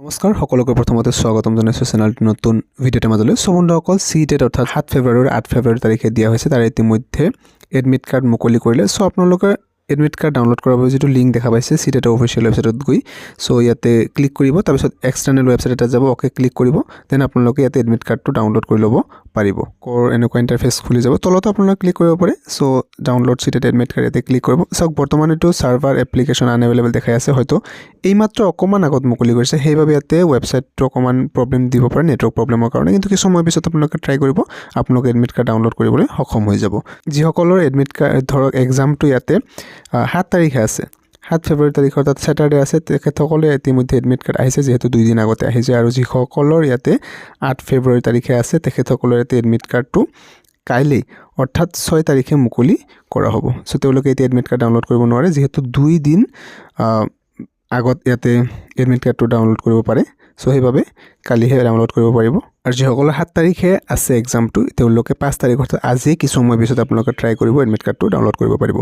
নমস্কাৰ সকলোকে প্ৰথমতে স্বাগতম জনাইছোঁ চেনেলটো নতুন ভিডিঅ'ৰ মাজলৈ সো বন্ধুসকল সিটেট অৰ্থাৎ 7 ফেব্ৰুৱাৰী 8 ফেব্ৰুৱাৰী তাৰিখে দিয়া হৈছে তাৰ ইতিমধ্যে এডমিট কাৰ্ড মুকলি কৰিলে সো আপোনালোকে এডমিট কাৰ্ড ডাউনলোড কৰাৰ বাবে যেটো লিংক দেখা পাইছে সিটেটৰ অফিচিয়েল ৱেবছাইটত গৈ সো ইয়াতে ক্লিক কৰিব তাৰ পিছত এক্সটাৰ্নাল ৱেবছাইট এটা যাব ওকে ক্লিক কৰিব দেন আপোনালোকে ইয়াতে এডমিট কাৰ্ডটো ডাউনলোড কৰি ল'ব পাৰিব কোৰ এনেকুৱা ইন্টাৰফেস খুলি যাব তলতে আপোনালোকে ক্লিক কৰিব পাৰে so download CTET admit card ইয়াতে ক্লিক কৰিব সক বৰ্তমান এটো সাৰ্ভাৰ এপ্লিকেশন আনএভেইলেবল দেখাই আছে হয়তো এইমাত্ৰ অকমান আগত মুকলি কৰিছে সেইভাবে ইয়াতে ৱেবছাইটটো অকমান প্ৰবলেম দিব পাৰে নেটৱৰ্ক প্ৰবলেমৰ কাৰণে কিন্তু কি সময় পিছত আপোনালোকে ট্ৰাই কৰিব আপোনালোকে এডমিট কাৰ্ড ডাউনলোড কৰিবলৈ সক্ষম হৈ যাব যিসকলৰ এডমিট কাৰ্ড ধৰক এক্সামটো ইয়াতে 7 তাৰিখে আছে 7 ফেব্ৰুৱাৰী তাৰিখৰ তাত স্যাটাৰডে আছে তেখেতসকলে ইতিমধ্যে এডমিট কাৰ্ড আহিছে যেহেতু 2 দিন আগতে আহিছে আৰু যিসকলৰ ইয়াতে 8 ফেব্ৰুৱাৰী তাৰিখে আছে তেখেতসকলৰ ইয়াতে এডমিট কাৰ্ডটো কাইলৈ অৰ্থাৎ 6 তাৰিখে মুকলি কৰা হ'ব সো তেওঁলোকে এতিয়া এডমিট কাৰ্ড ডাউনলোড কৰিব নোৱাৰে যেহেতু 2 দিন আগত ইয়াতে এডমিট কাৰ্ডটো ডাউনলোড কৰিব পাৰে সো সেইভাবে কালিহে ডাউনলোড কৰিব পাৰিব আৰু যিসকলৰ 7 তাৰিখে আছে এক্সামটো তেওঁলোকে 5 তাৰিখ অৰ্থাৎ আজি কি সময় পিছত আপোনালোকে ট্ৰাই কৰিব এডমিট কাৰ্ডটো ডাউনলোড কৰিব পাৰিব